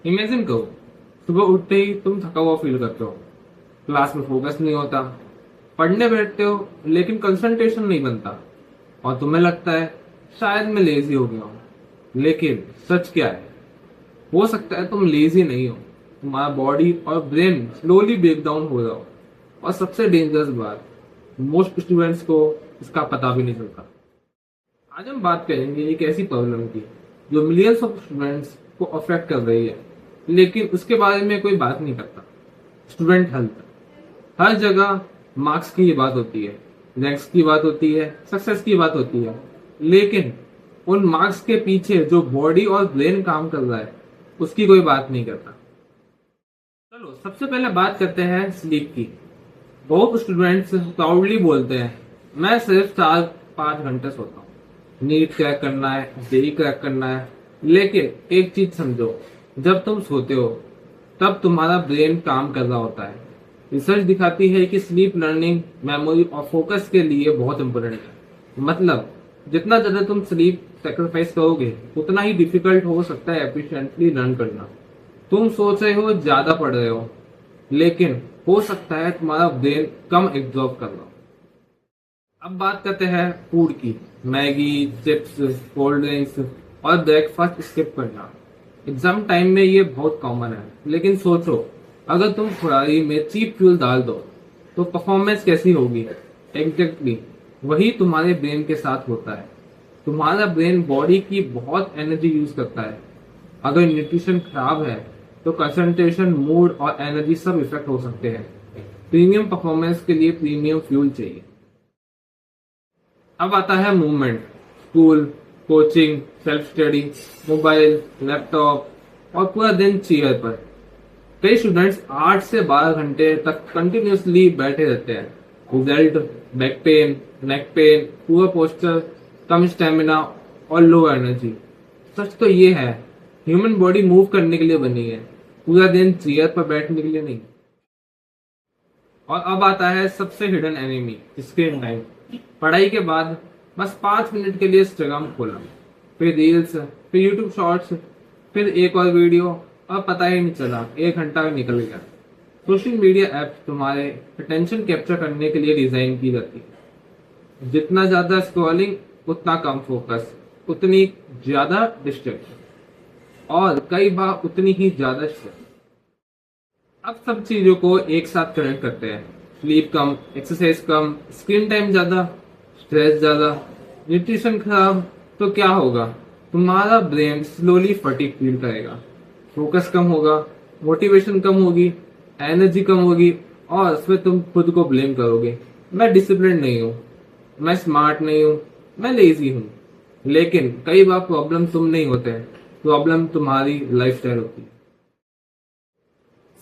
Imagine करो, सुबह उठते ही तुम थका हुआ फील करते हो, क्लास में फोकस नहीं होता, पढ़ने बैठते हो लेकिन कंसंट्रेशन नहीं बनता और तुम्हें लगता है शायद मैं लेजी हो गया हूँ। लेकिन सच क्या है? हो सकता है तुम लेजी नहीं हो, तुम्हारा बॉडी और ब्रेन स्लोली ब्रेक डाउन हो रहा हो। और सबसे डेंजरस बात, मोस्ट स्टूडेंट्स को इसका पता भी नहीं चलता। आज हम बात करेंगे एक ऐसी प्रॉब्लम की जो मिलियंस ऑफ स्टूडेंट्स को अफेक्ट कर रही है, लेकिन उसके बारे में कोई बात नहीं करता। Student health. हर जगह मार्क्स की ये बात होती है, रैंक्स की बात होती है, सक्सेस की बात होती है, लेकिन उन मार्क्स के पीछे जो बॉडी और ब्रेन काम कर रहा है उसकी कोई बात नहीं करता। चलो सबसे पहले बात करते हैं स्लीप की। बहुत स्टूडेंट्स प्राउडली बोलते हैं मैं सिर्फ 4-5 घंटे सोता हूँ, नीट क्रैक करना है, जेई क्रैक करना है। लेकिन एक चीज समझो, जब तुम सोते हो तब तुम्हारा ब्रेन काम कर रहा होता है। रिसर्च दिखाती है कि स्लीप लर्निंग, मेमोरी और फोकस के लिए बहुत इंपॉर्टेंट है। मतलब जितना ज्यादा तुम स्लीप सेक्रीफाइस करोगे उतना ही डिफिकल्ट हो सकता है एफिशिएंटली लर्न करना। तुम सोच रहे हो ज्यादा पढ़ रहे हो, लेकिन हो सकता है तुम्हारा ब्रेन कम एब्जॉर्ब कर रहा हो। अब बात करते हैं फूड की। मैगी, चिप्स, कोल्ड ड्रिंक्स और ब्रेकफास्ट स्किप करना एग्जाम टाइम में ये बहुत कॉमन है। लेकिन सोचो, अगर तुम फरारी में चीप फ्यूल डाल दो तो परफॉर्मेंस कैसी होगी? एग्जैक्टली वही तुम्हारे ब्रेन के साथ होता है। तुम्हारा ब्रेन बॉडी की बहुत एनर्जी यूज करता है। अगर न्यूट्रिशन खराब है तो कंसंट्रेशन, मूड और एनर्जी सब इफेक्ट हो सकते हैं। प्रीमियम परफॉर्मेंस के लिए प्रीमियम फ्यूल चाहिए। अब आता है movement. School, coaching, self study, mobile, laptop और पूरा दिन चेयर पर। कई स्टूडेंट्स 8 से 12 घंटे तक कंटिन्यूअसली बैठे रहते हैं। Result, back pain, neck pain, poor posture, कम स्टेमिना और लो एनर्जी। सच तो ये है, ह्यूमन बॉडी मूव करने के लिए बनी है, पूरा दिन चेयर पर बैठने के लिए नहीं। और अब आता है सबसे हिडन एनिमी, स्क्रीन टाइम। पढ़ाई के बाद बस 5 मिनट के लिए इंस्टाग्राम खोला, फिर रील्स, फिर यूट्यूब शॉर्ट्स, फिर एक और वीडियो, और पता ही नहीं चला 1 घंटा निकल गया। सोशल मीडिया ऐप तुम्हारे अटेंशन कैप्चर करने के लिए डिजाइन की जाती है। जितना ज्यादा स्क्रॉलिंग उतना कम फोकस, उतनी ज्यादा डिस्ट्रैक्शन और कई बार उतनी ही ज्यादा स्ट्रेस। अब सब चीजों को एक साथ कनेक्ट करते हैं। स्लीप कम, एक्सरसाइज कम, स्क्रीन टाइम ज्यादा, स्ट्रेस ज्यादा, न्यूट्रिशन खराब, तो क्या होगा? तुम्हारा ब्रेन स्लोली फटीग फील करेगा, फोकस कम होगा, मोटिवेशन कम होगी, एनर्जी कम होगी और फिर तुम खुद को ब्लेम करोगे, मैं डिसिप्लिन नहीं हूँ, मैं स्मार्ट नहीं हूँ, मैं लेजी हूँ। लेकिन कई बार प्रॉब्लम तुम नहीं होते हैं, प्रॉब्लम तुम्हारी लाइफस्टाइल होती है।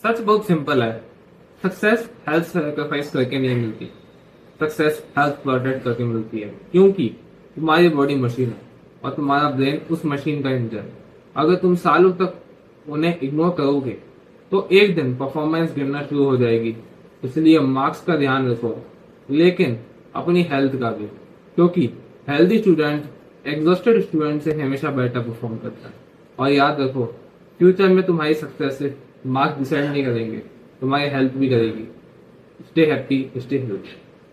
सच बहुत सिंपल है, सक्सेस हेल्थ सेक्रीफाइस करके नहीं मिलती, सक्सेस हेल्थ प्रोटेक्ट करके मिलती है। क्योंकि तुम्हारी बॉडी मशीन है और तुम्हारा ब्रेन उस मशीन का इंजन है। अगर तुम सालों तक उन्हें इग्नोर करोगे तो एक दिन परफॉर्मेंस गिरना शुरू हो जाएगी। इसलिए मार्क्स का ध्यान रखो, लेकिन अपनी हेल्थ का भी, क्योंकि हेल्दी स्टूडेंट एग्जॉस्टेड स्टूडेंट से हमेशा बेटर परफॉर्म करता है। और याद रखो, फ्यूचर में तुम्हारी सक्सेस से मार्क्स डिसाइड नहीं करेंगे, तुम्हारी हेल्थ भी करेगी। Stay happy, stay healthy.